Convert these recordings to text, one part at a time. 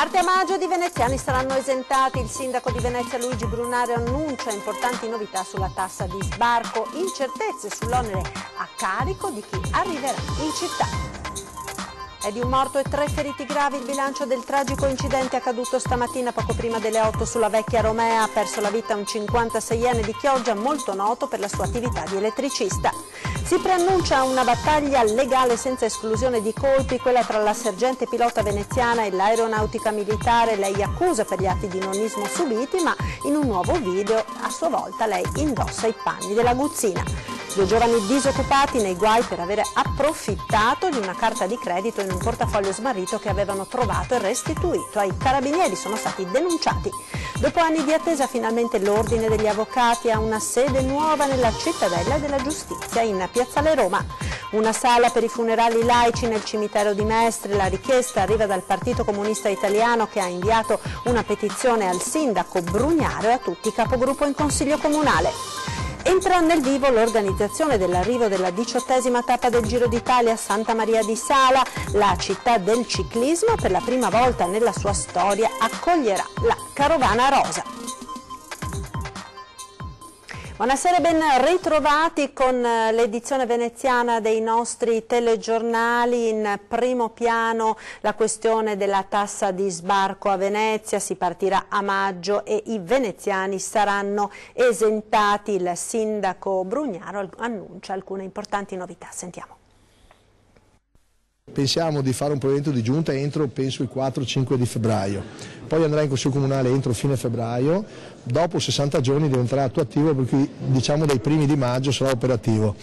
Parte a maggio i veneziani saranno esentati. Il sindaco di Venezia Luigi Brunaro annuncia importanti novità sulla tassa di sbarco, incertezze sull'onere a carico di chi arriverà in città. È di un morto e 3 feriti gravi il bilancio del tragico incidente accaduto stamattina poco prima delle 8 sulla vecchia Romea. Ha perso la vita un 56enne di Chioggia, molto noto per la sua attività di elettricista. Si preannuncia una battaglia legale senza esclusione di colpi, quella tra la sergente pilota veneziana e l'aeronautica militare. Lei accusa per gli atti di nonismo subiti, ma in un nuovo video a sua volta lei indossa i panni della guzzina. 2 giovani disoccupati nei guai per avere approfittato di una carta di credito in un portafoglio smarrito che avevano trovato e restituito. Ai carabinieri sono stati denunciati. Dopo anni di attesa, finalmente l'Ordine degli Avvocati ha una sede nuova nella Cittadella della Giustizia in Piazzale Roma. Una sala per i funerali laici nel cimitero di Mestre. La richiesta arriva dal Partito Comunista Italiano, che ha inviato una petizione al sindaco Brugnaro e a tutti i capogruppo in Consiglio Comunale. Entra nel vivo l'organizzazione dell'arrivo della 18ª tappa del Giro d'Italia a Santa Maria di Sala. La città del ciclismo, per la prima volta nella sua storia, accoglierà la Carovana Rosa. Buonasera e ben ritrovati con l'edizione veneziana dei nostri telegiornali. In primo piano la questione della tassa di sbarco a Venezia. Si partirà a maggio e i veneziani saranno esentati. Il sindaco Brugnaro annuncia alcune importanti novità. Sentiamo. Pensiamo di fare un provvedimento di giunta entro, penso, il 4-5 di febbraio, poi andrà in Consiglio Comunale entro fine febbraio, dopo 60 giorni diventerà attuativo, per cui diciamo dai primi di maggio sarà operativo.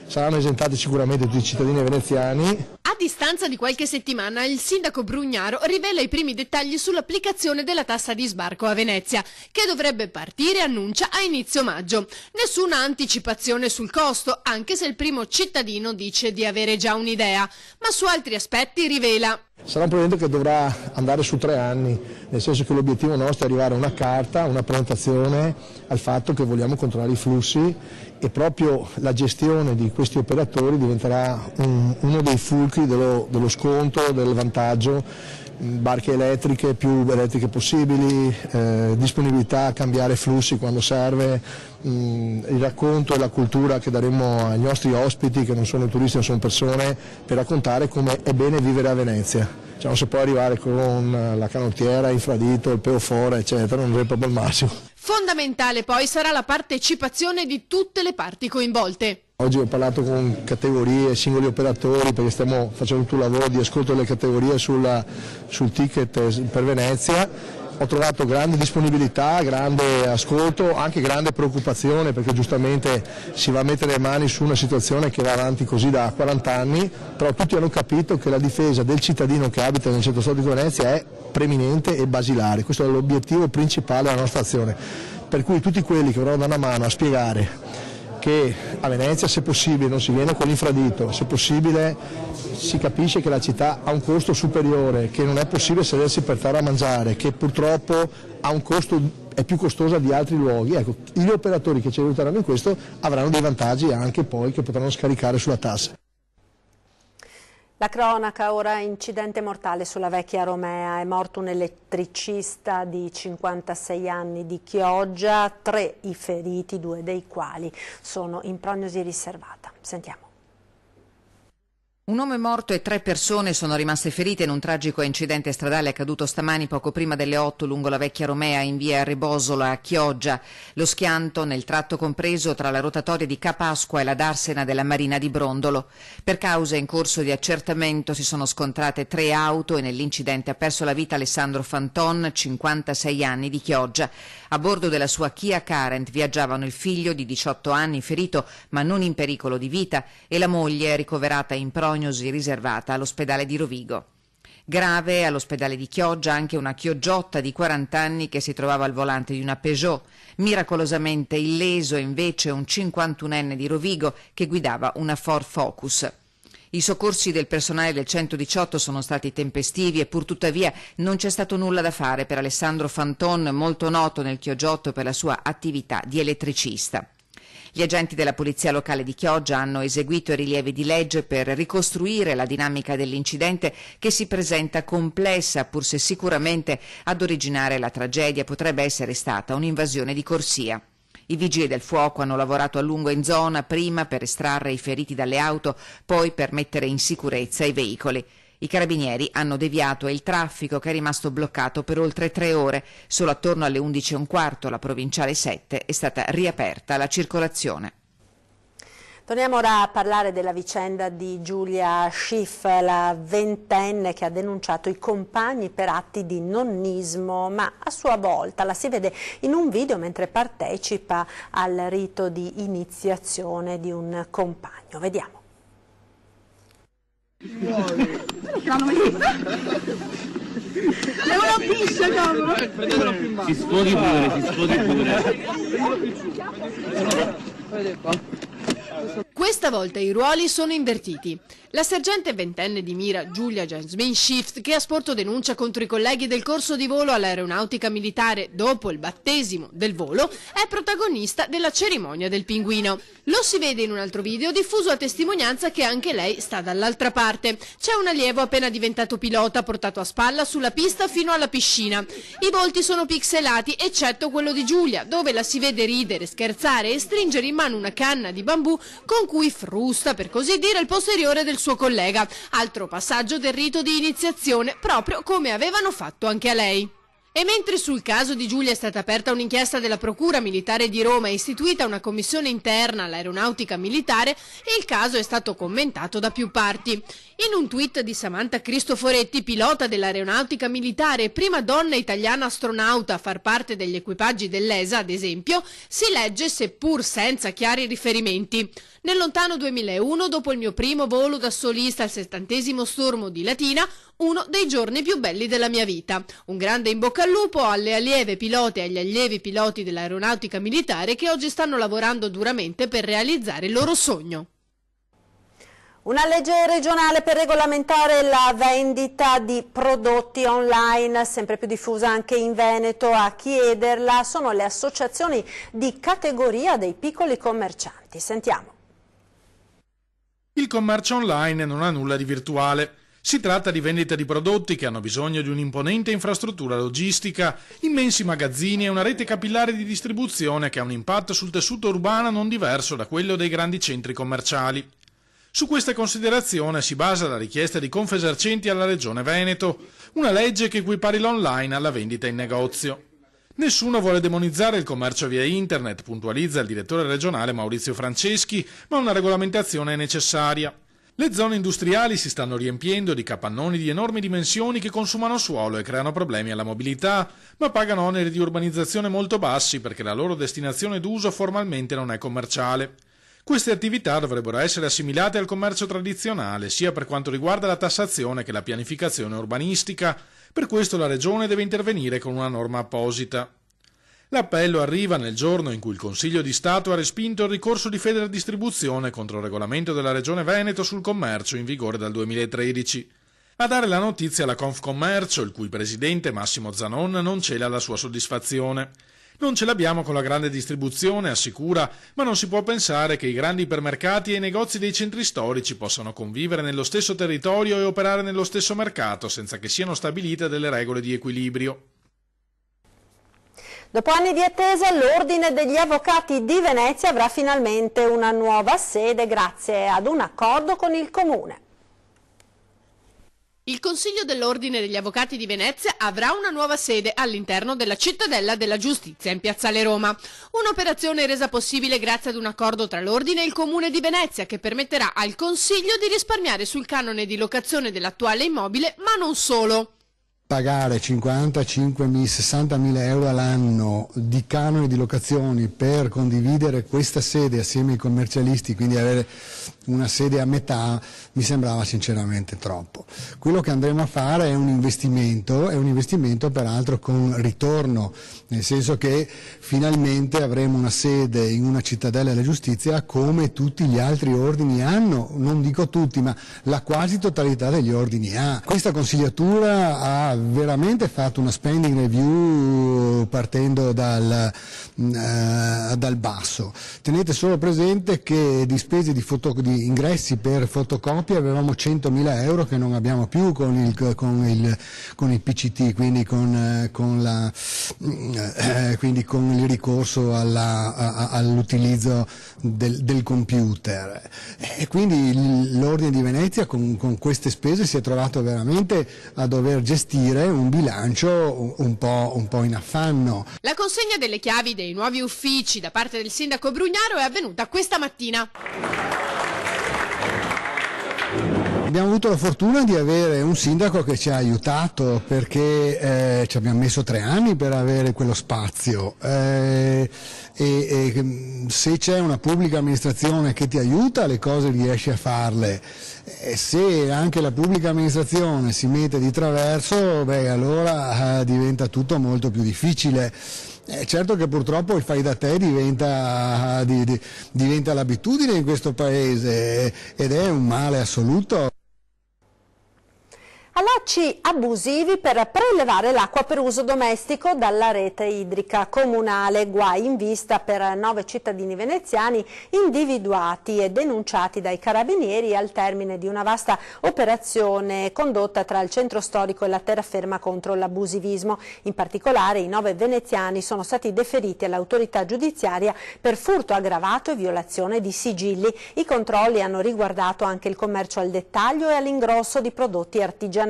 Saranno esentati sicuramente tutti i cittadini veneziani. A distanza di qualche settimana il sindaco Brugnaro rivela i primi dettagli sull'applicazione della tassa di sbarco a Venezia, che dovrebbe partire, annuncia, a inizio maggio. Nessuna anticipazione sul costo, anche se il primo cittadino dice di avere già un'idea, ma su altri aspetti rivela. Sarà un provvedimento che dovrà andare su 3 anni, nel senso che l'obiettivo nostro è arrivare a una carta, una presentazione al fatto che vogliamo controllare i flussi, e proprio la gestione di questi operatori diventerà uno dei fulcri dello sconto, del vantaggio. Barche elettriche, più elettriche possibili, disponibilità a cambiare flussi quando serve, il racconto e la cultura che daremo ai nostri ospiti, che non sono turisti ma sono persone, per raccontare come è bene vivere a Venezia. Cioè, non si può arrivare con la canottiera, infradito, il peofora eccetera, non è proprio il massimo. Fondamentale poi sarà la partecipazione di tutte le parti coinvolte. Oggi ho parlato con categorie, singoli operatori, perché stiamo facendo tutto il lavoro di ascolto delle categorie sul ticket per Venezia. Ho trovato grande disponibilità, grande ascolto, anche grande preoccupazione, perché giustamente si va a mettere le mani su una situazione che va avanti così da 40 anni, però tutti hanno capito che la difesa del cittadino che abita nel centro storico di Venezia è preminente e basilare. Questo è l'obiettivo principale della nostra azione, per cui tutti quelli che vorranno dare una mano a spiegare che a Venezia, se possibile, non si viene con l'infradito, se possibile si capisce che la città ha un costo superiore, che non è possibile sedersi per terra a mangiare, che purtroppo ha un costo, è più costosa di altri luoghi. Ecco, gli operatori che ci aiuteranno in questo avranno dei vantaggi anche poi che potranno scaricare sulla tassa. La cronaca ora, incidente mortale sulla vecchia Romea, è morto un elettricista di 56 anni di Chioggia, 3 i feriti, 2 dei quali sono in prognosi riservata. Sentiamo. Un uomo è morto e 3 persone sono rimaste ferite in un tragico incidente stradale accaduto stamani poco prima delle 8 lungo la vecchia Romea in via Rebosola a Chioggia. Lo schianto nel tratto compreso tra la rotatoria di Ca' Pasqua e la darsena della Marina di Brondolo. Per causa in corso di accertamento si sono scontrate 3 auto e nell'incidente ha perso la vita Alessandro Fanton, 56 anni di Chioggia. A bordo della sua Kia Carent viaggiavano il figlio di 18 anni ferito ma non in pericolo di vita e la moglie ricoverata in prognosi riservata all'ospedale di Rovigo. Grave all'ospedale di Chioggia anche una chioggiotta di 40 anni che si trovava al volante di una Peugeot. Miracolosamente illeso invece un 51enne di Rovigo che guidava una Ford Focus. I soccorsi del personale del 118 sono stati tempestivi e pur tuttavia non c'è stato nulla da fare per Alessandro Fanton, molto noto nel Chioggiotto per la sua attività di elettricista. Gli agenti della Polizia Locale di Chioggia hanno eseguito i rilievi di legge per ricostruire la dinamica dell'incidente, che si presenta complessa, pur se sicuramente ad originare la tragedia potrebbe essere stata un'invasione di corsia. I vigili del fuoco hanno lavorato a lungo in zona, prima per estrarre i feriti dalle auto, poi per mettere in sicurezza i veicoli. I carabinieri hanno deviato il traffico, che è rimasto bloccato per oltre 3 ore. Solo attorno alle 11:15 la provinciale 7 è stata riaperta alla circolazione. Torniamo ora a parlare della vicenda di Giulia Schiff, la ventenne che ha denunciato i compagni per atti di nonnismo, ma a sua volta la si vede in un video mentre partecipa al rito di iniziazione di un compagno. Vediamo. È una piscia, cavolo! Si sfoghi pure, Questa volta i ruoli sono invertiti. La sergente ventenne di mira Giulia Jasmine Schiff, che ha sporto denuncia contro i colleghi del corso di volo all'aeronautica militare dopo il battesimo del volo, è protagonista della cerimonia del pinguino. Lo si vede in un altro video diffuso a testimonianza che anche lei sta dall'altra parte. C'è un allievo appena diventato pilota portato a spalla sulla pista fino alla piscina. I volti sono pixelati, eccetto quello di Giulia, dove la si vede ridere, scherzare e stringere in mano una canna di bambù con cui frusta, per così dire, il posteriore del suo collega. Altro passaggio del rito di iniziazione, proprio come avevano fatto anche a lei. E mentre sul caso di Giulia è stata aperta un'inchiesta della Procura Militare di Roma e istituita una commissione interna all'aeronautica militare, il caso è stato commentato da più parti. In un tweet di Samantha Cristoforetti, pilota dell'aeronautica militare e prima donna italiana astronauta a far parte degli equipaggi dell'ESA, ad esempio, si legge, seppur senza chiari riferimenti: nel lontano 2001, dopo il mio primo volo da solista al 70° stormo di Latina, uno dei giorni più belli della mia vita. Un grande in bocca al lupo alle allieve pilote e agli allievi piloti dell'aeronautica militare che oggi stanno lavorando duramente per realizzare il loro sogno. Una legge regionale per regolamentare la vendita di prodotti online, sempre più diffusa anche in Veneto. A chiederla sono le associazioni di categoria dei piccoli commercianti. Sentiamo. Il commercio online non ha nulla di virtuale. Si tratta di vendita di prodotti che hanno bisogno di un'imponente infrastruttura logistica, immensi magazzini e una rete capillare di distribuzione che ha un impatto sul tessuto urbano non diverso da quello dei grandi centri commerciali. Su questa considerazione si basa la richiesta di Confesercenti alla Regione Veneto, una legge che equipari l'online alla vendita in negozio. Nessuno vuole demonizzare il commercio via internet, puntualizza il direttore regionale Maurizio Franceschi, ma una regolamentazione è necessaria. Le zone industriali si stanno riempiendo di capannoni di enormi dimensioni che consumano suolo e creano problemi alla mobilità, ma pagano oneri di urbanizzazione molto bassi perché la loro destinazione d'uso formalmente non è commerciale. Queste attività dovrebbero essere assimilate al commercio tradizionale, sia per quanto riguarda la tassazione che la pianificazione urbanistica. Per questo la Regione deve intervenire con una norma apposita. L'appello arriva nel giorno in cui il Consiglio di Stato ha respinto il ricorso di Federdistribuzione contro il regolamento della Regione Veneto sul commercio in vigore dal 2013. A dare la notizia la Confcommercio, il cui presidente Massimo Zanon non cela la sua soddisfazione. Non ce l'abbiamo con la grande distribuzione, assicura, ma non si può pensare che i grandi ipermercati e i negozi dei centri storici possano convivere nello stesso territorio e operare nello stesso mercato senza che siano stabilite delle regole di equilibrio. Dopo anni di attesa, l'Ordine degli Avvocati di Venezia avrà finalmente una nuova sede grazie ad un accordo con il Comune. Il Consiglio dell'Ordine degli Avvocati di Venezia avrà una nuova sede all'interno della Cittadella della Giustizia in Piazzale Roma. Un'operazione resa possibile grazie ad un accordo tra l'Ordine e il Comune di Venezia che permetterà al Consiglio di risparmiare sul canone di locazione dell'attuale immobile, ma non solo. Pagare 60.000 euro all'anno di canone di locazioni per condividere questa sede assieme ai commercialisti, quindi avere una sede a metà, mi sembrava sinceramente troppo. Quello che andremo a fare è un investimento peraltro con ritorno, nel senso che finalmente avremo una sede in una cittadella della giustizia come tutti gli altri ordini hanno, non dico tutti, ma la quasi totalità degli ordini ha. Questa consigliatura ha veramente fatto una spending review partendo dal basso. Tenete solo presente che di spese di ingressi per fotocopie avevamo 100.000 euro che non abbiamo più con il PCT, quindi con il ricorso all'utilizzo del computer. E quindi l'Ordine di Venezia con queste spese si è trovato veramente a dover gestire un bilancio un po' in affanno. La consegna delle chiavi dei nuovi uffici da parte del sindaco Brugnaro è avvenuta questa mattina. Abbiamo avuto la fortuna di avere un sindaco che ci ha aiutato, perché ci abbiamo messo 3 anni per avere quello spazio e se c'è una pubblica amministrazione che ti aiuta, le cose riesci a farle. Se anche la pubblica amministrazione si mette di traverso, allora diventa tutto molto più difficile. Certo che purtroppo il fai da te diventa l'abitudine in questo paese ed è un male assoluto. Allacci abusivi per prelevare l'acqua per uso domestico dalla rete idrica comunale, guai in vista per 9 cittadini veneziani individuati e denunciati dai carabinieri al termine di una vasta operazione condotta tra il centro storico e la terraferma contro l'abusivismo. In particolare i 9 veneziani sono stati deferiti all'autorità giudiziaria per furto aggravato e violazione di sigilli. I controlli hanno riguardato anche il commercio al dettaglio e all'ingrosso di prodotti artigianali,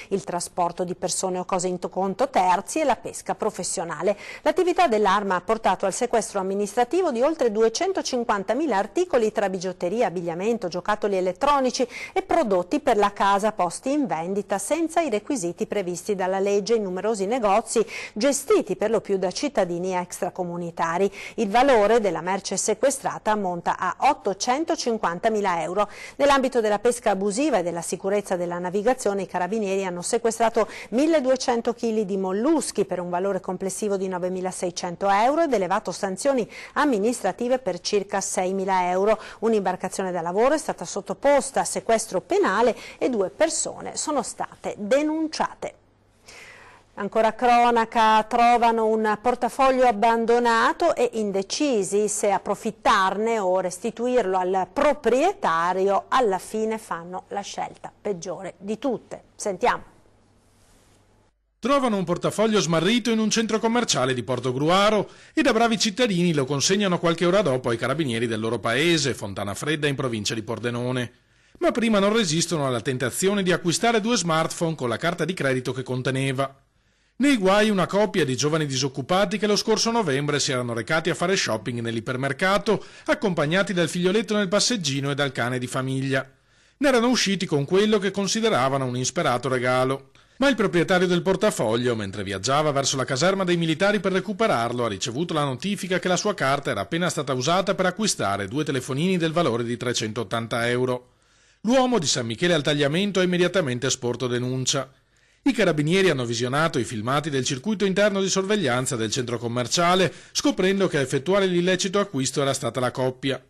il trasporto di persone o cose in conto terzi e la pesca professionale. L'attività dell'Arma ha portato al sequestro amministrativo di oltre 250.000 articoli tra bigiotteria, abbigliamento, giocattoli elettronici e prodotti per la casa posti in vendita senza i requisiti previsti dalla legge in numerosi negozi gestiti per lo più da cittadini extracomunitari. Il valore della merce sequestrata ammonta a 850.000 euro. Nell'ambito della pesca abusiva e della sicurezza della navigazione, i carabinieri hanno sequestrato 1.200 kg di molluschi per un valore complessivo di 9.600 euro ed elevato sanzioni amministrative per circa 6.000 euro. Un'imbarcazione da lavoro è stata sottoposta a sequestro penale e 2 persone sono state denunciate. Ancora cronaca, trovano un portafoglio abbandonato e indecisi se approfittarne o restituirlo al proprietario. Alla fine fanno la scelta peggiore di tutte. Sentiamo. Trovano un portafoglio smarrito in un centro commerciale di Portogruaro e da bravi cittadini lo consegnano qualche ora dopo ai carabinieri del loro paese, Fontana Fredda, in provincia di Pordenone. Ma prima non resistono alla tentazione di acquistare 2 smartphone con la carta di credito che conteneva. Nei guai una coppia di giovani disoccupati che lo scorso novembre si erano recati a fare shopping nell'ipermercato, accompagnati dal figlioletto nel passeggino e dal cane di famiglia. Ne erano usciti con quello che consideravano un insperato regalo. Ma il proprietario del portafoglio, mentre viaggiava verso la caserma dei militari per recuperarlo, ha ricevuto la notifica che la sua carta era appena stata usata per acquistare 2 telefonini del valore di 380 euro. L'uomo di San Michele al Tagliamento ha immediatamente esporto denuncia. I carabinieri hanno visionato i filmati del circuito interno di sorveglianza del centro commerciale, scoprendo che a effettuare l'illecito acquisto era stata la coppia.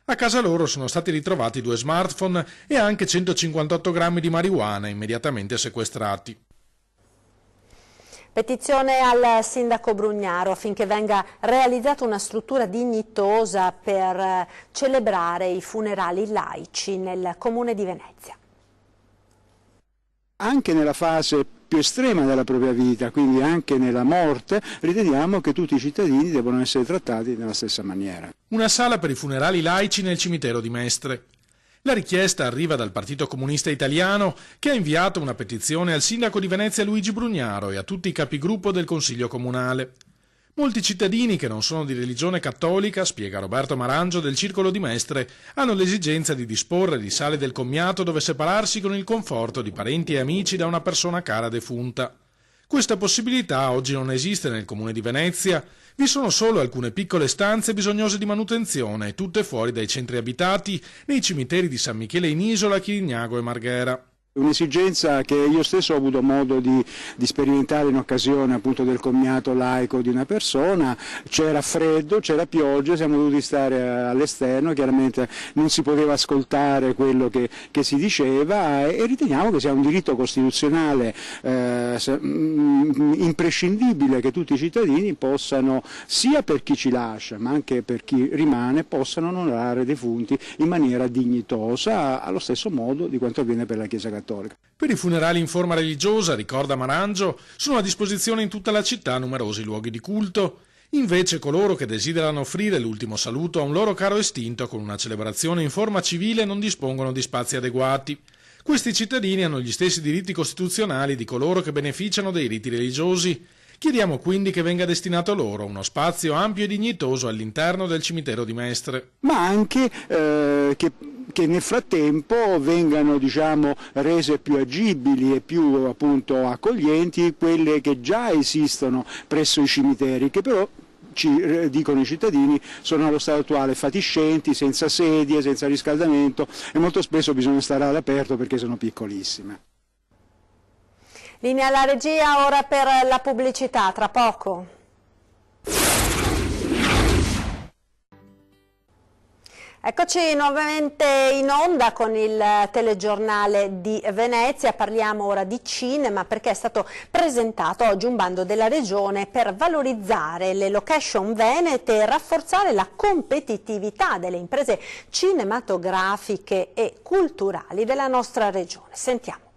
A casa loro sono stati ritrovati 2 smartphone e anche 158 grammi di marijuana immediatamente sequestrati. Petizione al sindaco Brugnaro affinché venga realizzata una struttura dignitosa per celebrare i funerali laici nel comune di Venezia. Anche nella fase più estrema della propria vita, quindi anche nella morte, riteniamo che tutti i cittadini devono essere trattati nella stessa maniera. Una sala per i funerali laici nel cimitero di Mestre. La richiesta arriva dal Partito Comunista Italiano, che ha inviato una petizione al sindaco di Venezia Luigi Brugnaro e a tutti i capigruppo del Consiglio Comunale. Molti cittadini che non sono di religione cattolica, spiega Roberto Marangio del Circolo di Mestre, hanno l'esigenza di disporre di sale del commiato dove separarsi con il conforto di parenti e amici da una persona cara defunta. Questa possibilità oggi non esiste nel comune di Venezia. Vi sono solo alcune piccole stanze bisognose di manutenzione, tutte fuori dai centri abitati, nei cimiteri di San Michele in Isola, Chirignago e Marghera. Un'esigenza che io stesso ho avuto modo di sperimentare in occasione appunto del commiato laico di una persona. C'era freddo, c'era pioggia, siamo dovuti stare all'esterno, chiaramente non si poteva ascoltare quello che si diceva e riteniamo che sia un diritto costituzionale imprescindibile che tutti i cittadini possano, sia per chi ci lascia ma anche per chi rimane, possano onorare i defunti in maniera dignitosa, allo stesso modo di quanto avviene per la Chiesa Cattolica. Per i funerali in forma religiosa, ricorda Marangio, sono a disposizione in tutta la città numerosi luoghi di culto. Invece coloro che desiderano offrire l'ultimo saluto a un loro caro estinto con una celebrazione in forma civile non dispongono di spazi adeguati. Questi cittadini hanno gli stessi diritti costituzionali di coloro che beneficiano dei riti religiosi. Chiediamo quindi che venga destinato loro uno spazio ampio e dignitoso all'interno del cimitero di Mestre. Ma anche che nel frattempo vengano, diciamo, rese più agibili e più appunto accoglienti quelle che già esistono presso i cimiteri, che però ci dicono i cittadini sono allo stato attuale fatiscenti, senza sedie, senza riscaldamento e molto spesso bisogna stare all'aperto perché sono piccolissime. Linea alla regia ora per la pubblicità, tra poco. Eccoci nuovamente in onda con il telegiornale di Venezia, parliamo ora di cinema perché è stato presentato oggi un bando della Regione per valorizzare le location venete e rafforzare la competitività delle imprese cinematografiche e culturali della nostra Regione. Sentiamo.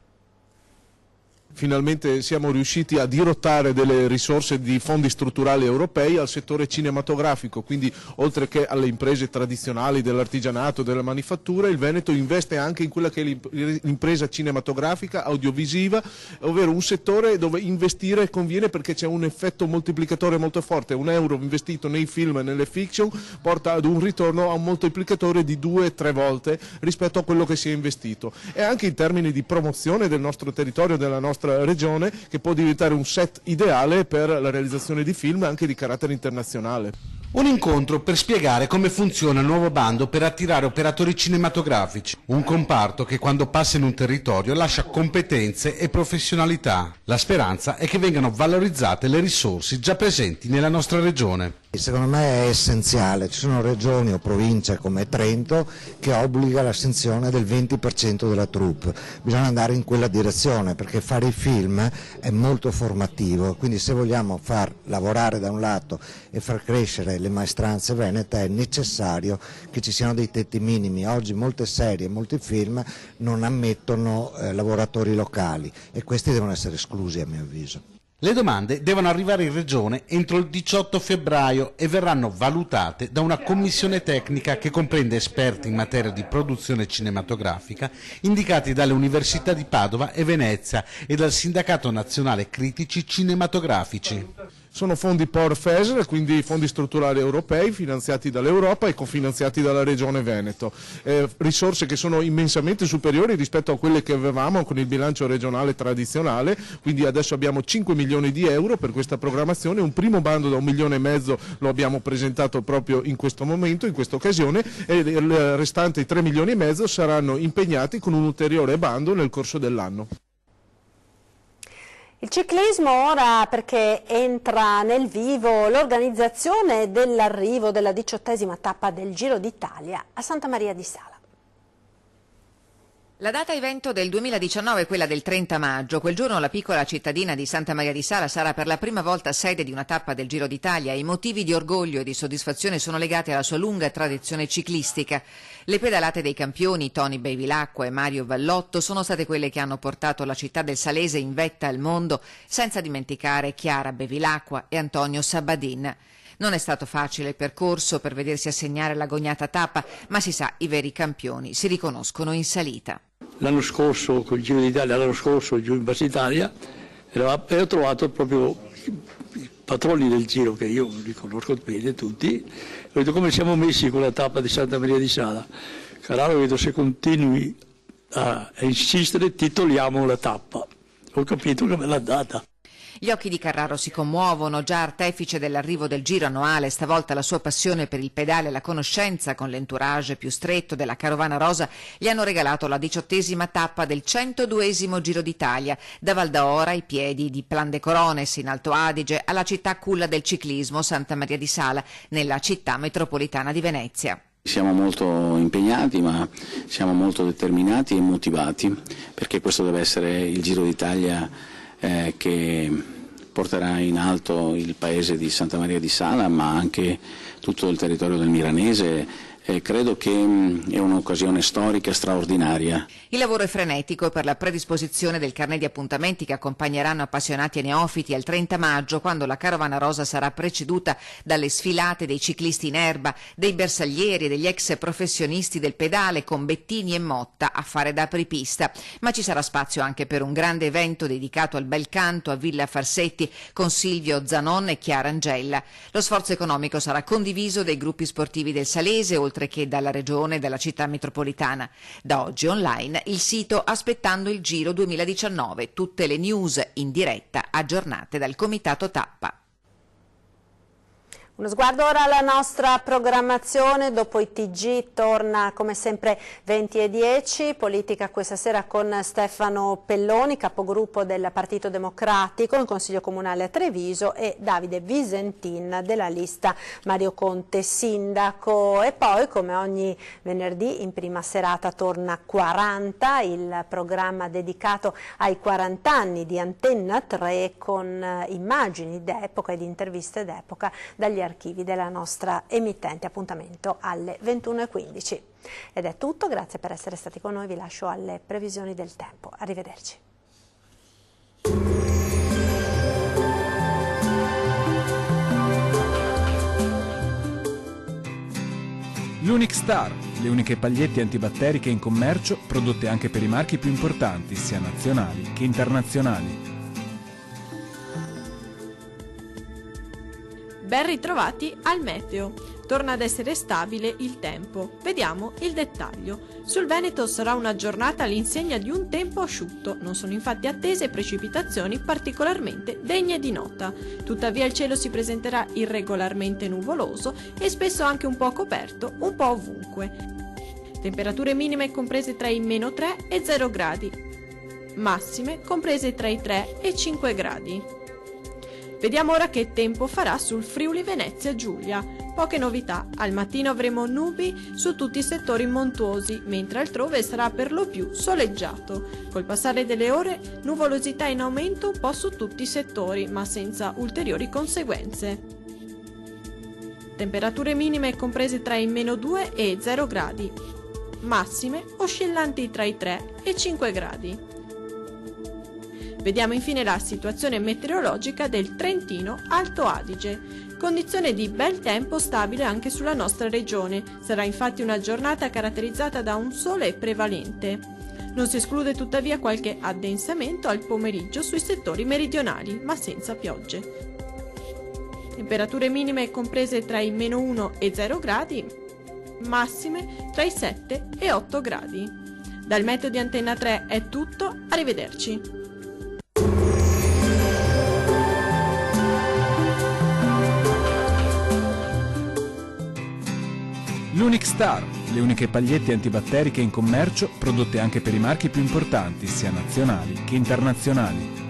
Finalmente siamo riusciti a dirottare delle risorse di fondi strutturali europei al settore cinematografico, quindi oltre che alle imprese tradizionali dell'artigianato, della manifattura, il Veneto investe anche in quella che è l'impresa cinematografica, audiovisiva, ovvero un settore dove investire conviene perché c'è un effetto moltiplicatore molto forte. Un euro investito nei film e nelle fiction porta ad un ritorno a un moltiplicatore di 2-3 volte rispetto a quello che si è investito. E anche in termini di promozione del nostro territorio, della nostra regione, che può diventare un set ideale per la realizzazione di film anche di carattere internazionale. Un incontro per spiegare come funziona il nuovo bando per attirare operatori cinematografici, un comparto che quando passa in un territorio lascia competenze e professionalità. La speranza è che vengano valorizzate le risorse già presenti nella nostra regione. Secondo me è essenziale, ci sono regioni o province come Trento che obbliga l'assunzione del 20% della troupe, bisogna andare in quella direzione perché fare i film è molto formativo, quindi se vogliamo far lavorare da un lato e far crescere le maestranze venete è necessario che ci siano dei tetti minimi. Oggi molte serie, molti film non ammettono lavoratori locali e questi devono essere esclusi a mio avviso. Le domande devono arrivare in Regione entro il 18 febbraio e verranno valutate da una commissione tecnica che comprende esperti in materia di produzione cinematografica indicati dalle università di Padova e Venezia e dal Sindacato Nazionale Critici Cinematografici. Sono fondi POR FESR, quindi fondi strutturali europei finanziati dall'Europa e cofinanziati dalla Regione Veneto. Risorse che sono immensamente superiori rispetto a quelle che avevamo con il bilancio regionale tradizionale, quindi adesso abbiamo 5 milioni di euro per questa programmazione, un primo bando da 1,5 milioni lo abbiamo presentato proprio in questo momento, in questa occasione, e il restante 3,5 milioni saranno impegnati con un ulteriore bando nel corso dell'anno. Il ciclismo ora perché entra nel vivo l'organizzazione dell'arrivo della 18ª tappa del Giro d'Italia a Santa Maria di Sala. La data evento del 2019 è quella del 30 maggio. Quel giorno la piccola cittadina di Santa Maria di Sala sarà per la prima volta sede di una tappa del Giro d'Italia. I motivi di orgoglio e di soddisfazione sono legati alla sua lunga tradizione ciclistica. Le pedalate dei campioni Tony Bevilacqua e Mario Vallotto sono state quelle che hanno portato la città del Salese in vetta al mondo, senza dimenticare Chiara Bevilacqua e Antonio Sabadin. Non è stato facile il percorso per vedersi assegnare l'agognata tappa, ma si sa, i veri campioni si riconoscono in salita. L'anno scorso, col Giro d'Italia, giù in Bassa Italia, ho trovato proprio i patroni del Giro, che io li conosco bene tutti, ho detto come siamo messi con la tappa di Santa Maria di Sala. Cararo, vedo se continui a insistere, titoliamo la tappa. Ho capito che me l'ha data. Gli occhi di Carraro si commuovono, già artefice dell'arrivo del giro annuale, stavolta la sua passione per il pedale e la conoscenza con l'entourage più stretto della Carovana Rosa gli hanno regalato la 18ª tappa del 102esimo Giro d'Italia, da Val d'Aora ai piedi di Plan de Corones in Alto Adige alla città culla del ciclismo Santa Maria di Sala, nella città metropolitana di Venezia. Siamo molto impegnati, ma siamo molto determinati e motivati, perché questo deve essere il Giro d'Italia che porterà in alto il paese di Santa Maria di Sala, ma anche tutto il territorio del Milanese. Credo che è un'occasione storica straordinaria. Il lavoro è frenetico per la predisposizione del carnet di appuntamenti che accompagneranno appassionati e neofiti al 30 maggio, quando la Carovana Rosa sarà preceduta dalle sfilate dei ciclisti in erba, dei bersaglieri e degli ex professionisti del pedale con Bettini e Motta a fare da apripista. Ma ci sarà spazio anche per un grande evento dedicato al bel canto a Villa Farsetti con Silvio Zanon e Chiara Angella. Lo sforzo economico sarà condiviso dai gruppi sportivi del Salese, oltre che dalla regione e dalla città metropolitana. Da oggi online il sito Aspettando il Giro 2019, tutte le news in diretta aggiornate dal Comitato Tappa. Uno sguardo ora alla nostra programmazione. Dopo i TG torna come sempre 20:10, politica questa sera con Stefano Pelloni, capogruppo del Partito Democratico in Consiglio Comunale a Treviso, e Davide Visentin della lista Mario Conte sindaco. E poi, come ogni venerdì in prima serata, torna 40, il programma dedicato ai 40 anni di Antenna 3, con immagini d'epoca ed interviste d'epoca dagli archivi della nostra emittente. Appuntamento alle 21:15. Ed è tutto, grazie per essere stati con noi, vi lascio alle previsioni del tempo. Arrivederci. L'Unic Star, le uniche pagliette antibatteriche in commercio, prodotte anche per i marchi più importanti, sia nazionali che internazionali. Ben ritrovati al meteo. Torna ad essere stabile il tempo. Vediamo il dettaglio. Sul Veneto sarà una giornata all'insegna di un tempo asciutto. Non sono infatti attese precipitazioni particolarmente degne di nota. Tuttavia il cielo si presenterà irregolarmente nuvoloso e spesso anche un po' coperto, un po' ovunque. Temperature minime comprese tra i -3 e 0 gradi. Massime comprese tra i 3 e 5 gradi. Vediamo ora che tempo farà sul Friuli Venezia Giulia. Poche novità, al mattino avremo nubi su tutti i settori montuosi, mentre altrove sarà per lo più soleggiato. Col passare delle ore, nuvolosità in aumento un po' su tutti i settori, ma senza ulteriori conseguenze. Temperature minime comprese tra i -2 e 0 gradi, massime oscillanti tra i 3 e 5 gradi. Vediamo infine la situazione meteorologica del Trentino Alto Adige. Condizione di bel tempo stabile anche sulla nostra regione. Sarà infatti una giornata caratterizzata da un sole prevalente. Non si esclude tuttavia qualche addensamento al pomeriggio sui settori meridionali, ma senza piogge. Temperature minime comprese tra i -1 e 0 gradi, massime tra i 7 e 8 gradi. Dal meteo di Antenna 3 è tutto, arrivederci. L'Unic Star, le uniche pagliette antibatteriche in commercio, prodotte anche per i marchi più importanti, sia nazionali che internazionali.